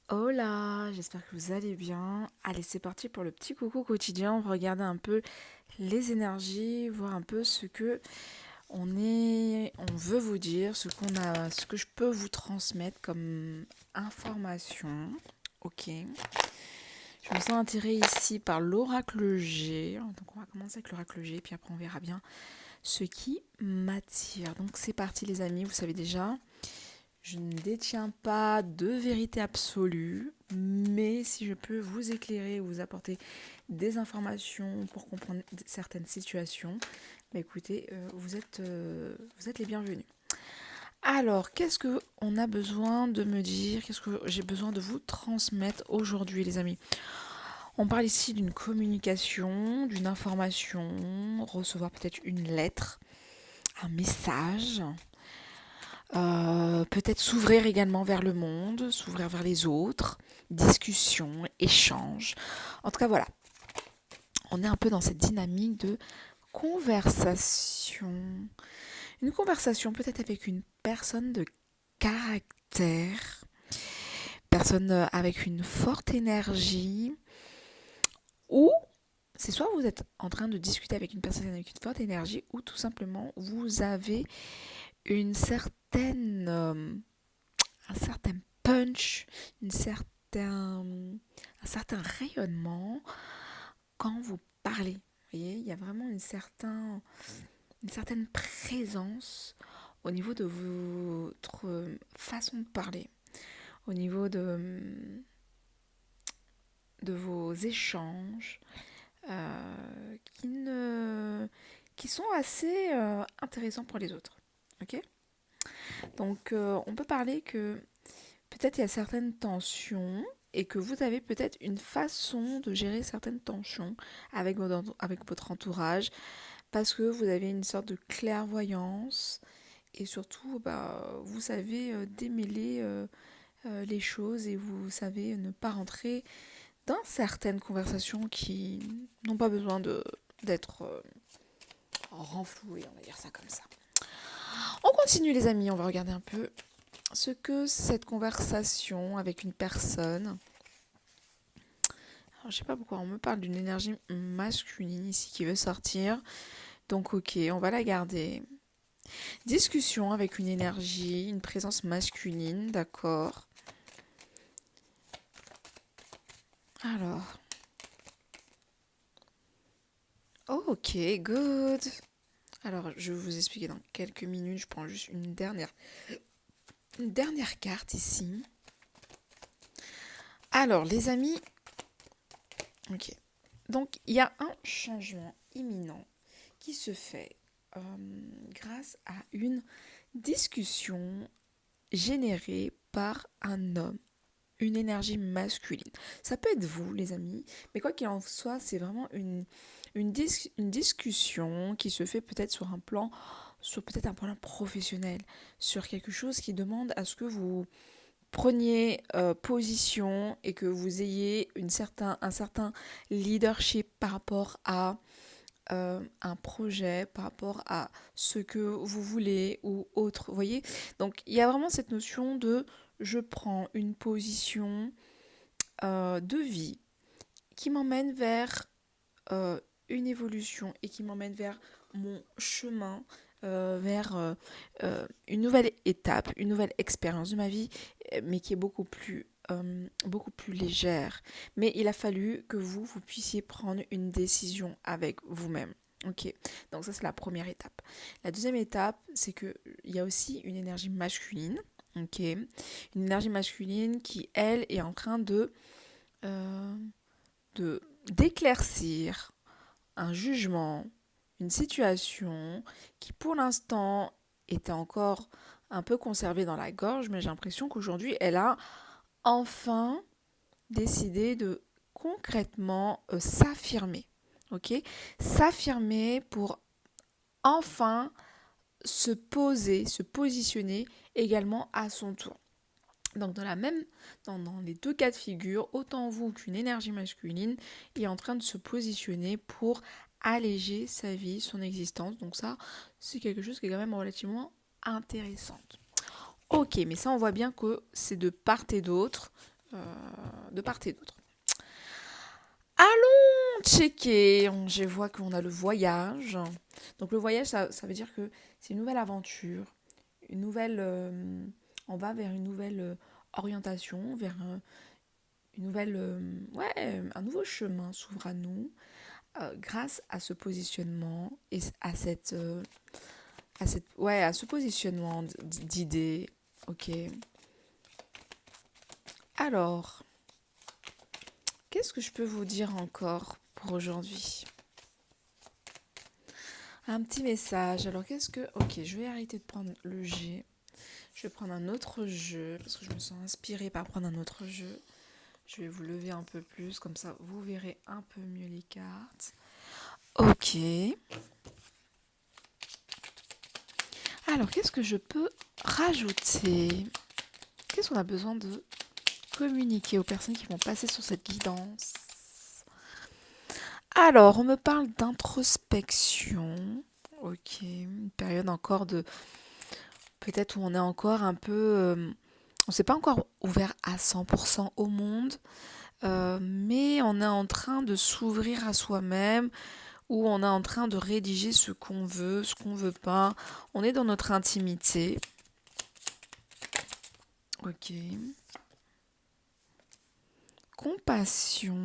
Hola, j'espère que vous allez bien. Allez, c'est parti pour le petit coucou quotidien. On va regarder un peu les énergies, voir un peu ce que on veut vous dire, ce que je peux vous transmettre comme information. Ok. Je me sens attirée ici par l'oracle G. Donc on va commencer avec l'oracle G, puis après on verra bien ce qui m'attire. Donc c'est parti les amis, vous savez déjà. Je ne détiens pas de vérité absolue, mais si je peux vous éclairer, vous apporter des informations pour comprendre certaines situations, bah écoutez, vous êtes les bienvenus. Alors, qu'est-ce que on a besoin de me dire? Qu'est-ce que j'ai besoin de vous transmettre aujourd'hui, les amis? On parle ici d'une communication, d'une information, recevoir peut-être une lettre, un message. Peut-être s'ouvrir également vers le monde, s'ouvrir vers les autres, discussion, échange. En tout cas, voilà, on est un peu dans cette dynamique de conversation. Une conversation peut-être avec une personne de caractère, personne avec une forte énergie, ou c'est soit vous êtes en train de discuter avec une personne avec une forte énergie, ou tout simplement vous avez une certaine un certain punch, un certain rayonnement quand vous parlez. Vous voyez, il y a vraiment une certaine présence au niveau de votre façon de parler, au niveau de vos échanges qui, ne, qui sont assez intéressants pour les autres. Ok. Donc, on peut parler que peut-être il y a certaines tensions et que vous avez peut-être une façon de gérer certaines tensions avec votre entourage parce que vous avez une sorte de clairvoyance et surtout vous savez démêler les choses et vous savez ne pas rentrer dans certaines conversations qui n'ont pas besoin d'être renflouées, on va dire ça comme ça. On continue les amis, on va regarder un peu ce que cette conversation avec une personne. Alors, je sais pas pourquoi on me parle d'une énergie masculine ici qui veut sortir. Donc ok, on va la garder. Discussion avec une énergie, une présence masculine, d'accord. Alors, ok, good. Alors, je vais vous expliquer dans quelques minutes. Je prends juste une dernière carte ici. Alors, les amis, ok. Donc, il y a un changement imminent qui se fait euh, grâce à une discussion générée par un homme, une énergie masculine. Ça peut être vous, les amis, mais quoi qu'il en soit, c'est vraiment une discussion qui se fait peut-être sur peut-être un plan professionnel, sur quelque chose qui demande à ce que vous preniez position et que vous ayez un certain leadership par rapport à un projet, par rapport à ce que vous voulez ou autre. Vous voyez. Donc il y a vraiment cette notion de je prends une position de vie qui m'emmène vers une évolution et qui m'emmène vers mon chemin, vers une nouvelle étape, une nouvelle expérience de ma vie, mais qui est beaucoup plus légère. Mais il a fallu que vous puissiez prendre une décision avec vous-même. Ok, donc ça c'est la première étape. La deuxième étape, c'est que il y a aussi une énergie masculine. Ok, une énergie masculine qui elle est en train euh, de d'éclaircir un jugement, une situation qui pour l'instant était encore un peu conservée dans la gorge, mais j'ai l'impression qu'aujourd'hui elle a enfin décidé de concrètement s'affirmer. Ok, s'affirmer pour enfin se poser, se positionner également à son tour. Donc dans les deux cas de figure, autant vous qu'une énergie masculine est en train de se positionner pour alléger sa vie, son existence. Donc ça, c'est quelque chose qui est quand même relativement intéressant. Ok, mais ça on voit bien que c'est de part et d'autre. de part et d'autre. Allons checker. Je vois qu'on a le voyage. Donc le voyage, ça veut dire que c'est une nouvelle aventure, une nouvelle. On va vers une nouvelle orientation, vers une nouvelle, un nouveau chemin s'ouvre à nous grâce à ce positionnement et à ce positionnement d'idées. Ok. Alors, qu'est-ce que je peux vous dire encore pour aujourd'hui? Un petit message. Alors, Ok, je vais arrêter de prendre le G. Je vais prendre un autre jeu parce que je me sens inspirée par prendre un autre jeu. Je vais vous lever un peu plus, comme ça vous verrez un peu mieux les cartes. Ok. Alors, qu'est-ce que je peux rajouter? Qu'est-ce qu'on a besoin de communiquer aux personnes qui vont passer sur cette guidance? Alors, on me parle d'introspection. Ok, une période encore de... Peut-être où on est encore un peu... on ne s'est pas encore ouvert à 100% au monde, mais on est en train de s'ouvrir à soi-même, où on est en train de rédiger ce qu'on veut pas. On est dans notre intimité. Ok. Compassion.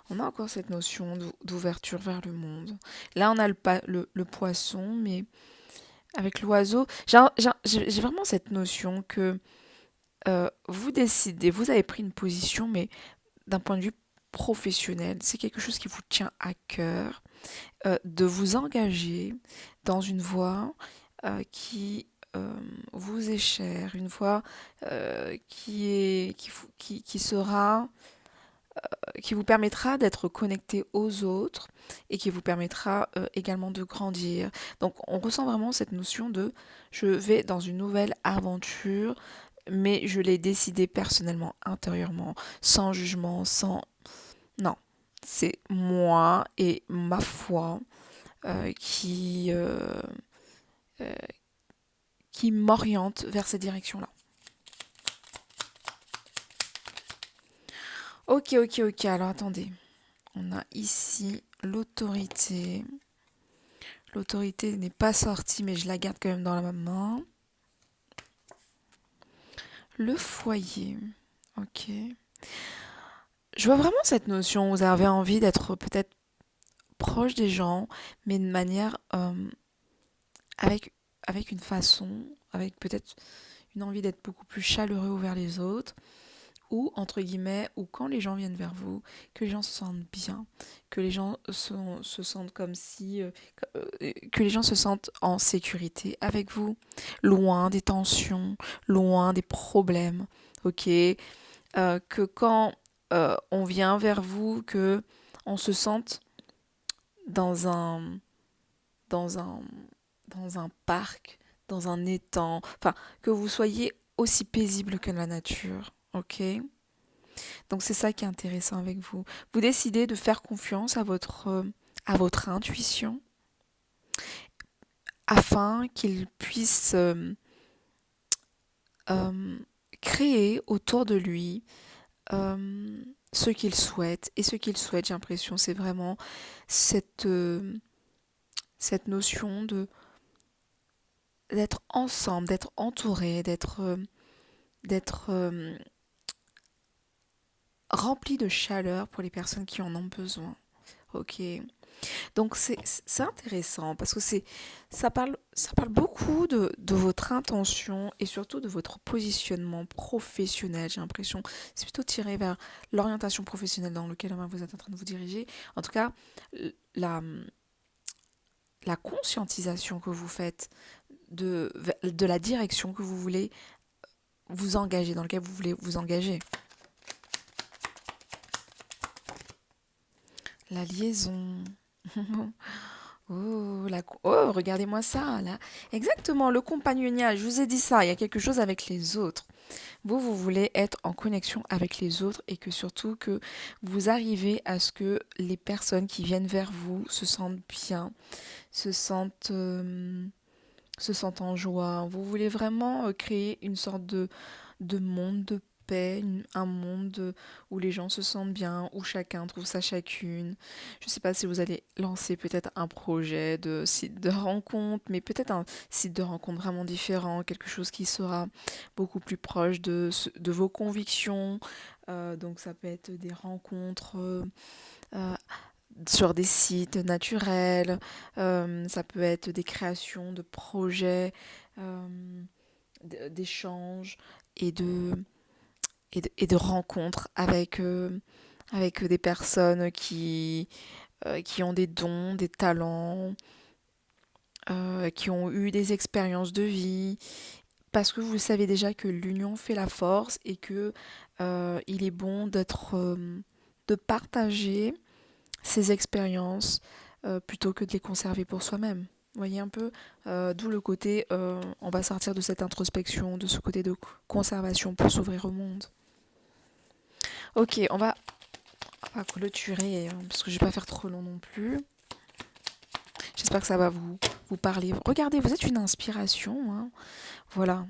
On a encore cette notion d'ouverture vers le monde. Là, on a le poisson, mais avec l'oiseau, j'ai vraiment cette notion que vous décidez, vous avez pris une position, mais d'un point de vue professionnel, c'est quelque chose qui vous tient à cœur, de vous engager dans une voie qui vous est chère, une voie qui sera qui vous permettra d'être connecté aux autres et qui vous permettra également de grandir. Donc on ressent vraiment cette notion de je vais dans une nouvelle aventure, mais je l'ai décidé personnellement, intérieurement, sans jugement, sans... Non, c'est moi et ma foi euh, qui, euh, euh, qui m'oriente vers cette direction-là. Ok, alors attendez. On a ici l'autorité. L'autorité n'est pas sortie, mais je la garde quand même dans la main. Le foyer. Ok. Je vois vraiment cette notion. Vous avez envie d'être peut-être proche des gens, mais de manière avec, avec une façon, avec peut-être une envie d'être beaucoup plus chaleureux envers les autres. Ou, entre guillemets, ou quand les gens viennent vers vous, que les gens se sentent bien, que les gens se sentent comme si... que les gens se sentent en sécurité avec vous, loin des tensions, loin des problèmes, ok? Que quand on vient vers vous, que on se sente dans un, dans un, dans un parc, dans un étang, enfin, que vous soyez aussi paisible que la nature, ok? Donc c'est ça qui est intéressant avec vous. Vous décidez de faire confiance à votre intuition afin qu'il puisse euh, créer autour de lui ce qu'il souhaite. Et ce qu'il souhaite, j'ai l'impression, c'est vraiment cette, cette notion d'être ensemble, d'être entouré, d'être rempli de chaleur pour les personnes qui en ont besoin. Ok. Donc c'est intéressant parce que ça parle beaucoup de votre intention et surtout de votre positionnement professionnel. J'ai l'impression c'est plutôt tiré vers l'orientation professionnelle dans laquelle vous êtes en train de vous diriger. En tout cas, la, la conscientisation que vous faites de la direction que vous voulez vous engager, dans laquelle vous voulez vous engager. La liaison. Oh, regardez-moi ça, là. Exactement, le compagnonnage, je vous ai dit ça, il y a quelque chose avec les autres. Vous voulez être en connexion avec les autres et que surtout que vous arrivez à ce que les personnes qui viennent vers vous se sentent bien, se sentent, euh, se sentent en joie. Vous voulez vraiment créer une sorte de monde de paix, un monde où les gens se sentent bien, où chacun trouve sa chacune. Je ne sais pas si vous allez lancer peut-être un projet de site de rencontre, mais peut-être un site de rencontre vraiment différent, quelque chose qui sera beaucoup plus proche de vos convictions. Donc ça peut être des rencontres euh, sur des sites naturels, ça peut être des créations de projets, euh, d'échanges et de rencontres avec des personnes qui ont des dons, des talents, qui ont eu des expériences de vie, parce que vous savez déjà que l'union fait la force et que il est bon de partager ces expériences plutôt que de les conserver pour soi-même. Vous voyez un peu, d'où le côté, on va sortir de cette introspection, de ce côté de conservation pour s'ouvrir au monde. Ok, on va clôturer, parce que je vais pas faire trop long non plus. J'espère que ça va vous parler. Regardez, vous êtes une inspiration, hein. Voilà,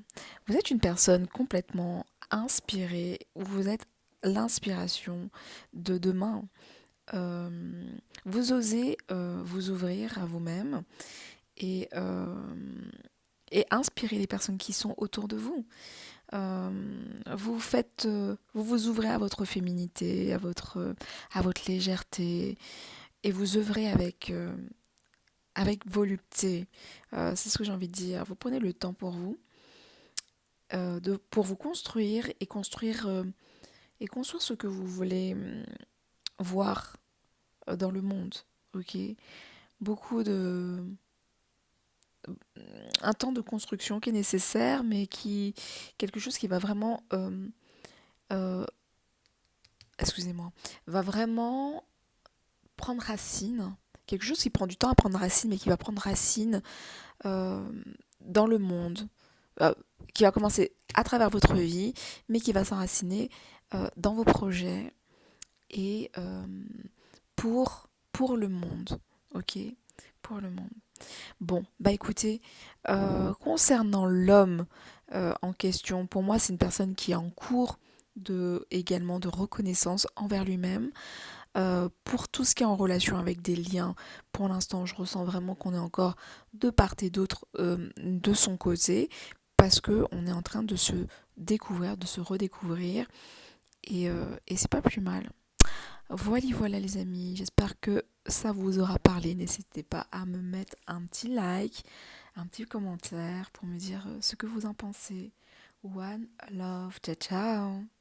vous êtes une personne complètement inspirée. Vous êtes l'inspiration de demain. Euh, Vous osez vous ouvrir à vous-même et, euh, et inspirer les personnes qui sont autour de vous. Vous vous ouvrez à votre féminité, à votre légèreté, et vous œuvrez avec volupté. C'est ce que j'ai envie de dire. Vous prenez le temps pour vous, pour vous construire et construire ce que vous voulez voir dans le monde. Ok, beaucoup de un temps de construction qui est nécessaire, mais quelque chose qui va vraiment euh, excusez-moi, va vraiment prendre racine, quelque chose qui prend du temps à prendre racine, mais qui va prendre racine euh, dans le monde, euh, qui va commencer à travers votre vie, mais qui va s'enraciner dans vos projets et pour le monde, ok? Pour le monde. Bon, bah écoutez, concernant l'homme en question, pour moi c'est une personne qui est en cours également de reconnaissance envers lui-même. Pour tout ce qui est en relation avec des liens, pour l'instant, je ressens vraiment qu'on est encore de part et d'autre de son côté, parce que on est en train de se découvrir, de se redécouvrir, et c'est pas plus mal. Voilà les amis, j'espère que ça vous aura parlé. N'hésitez pas à me mettre un petit like, un petit commentaire pour me dire ce que vous en pensez. One love, ciao ciao.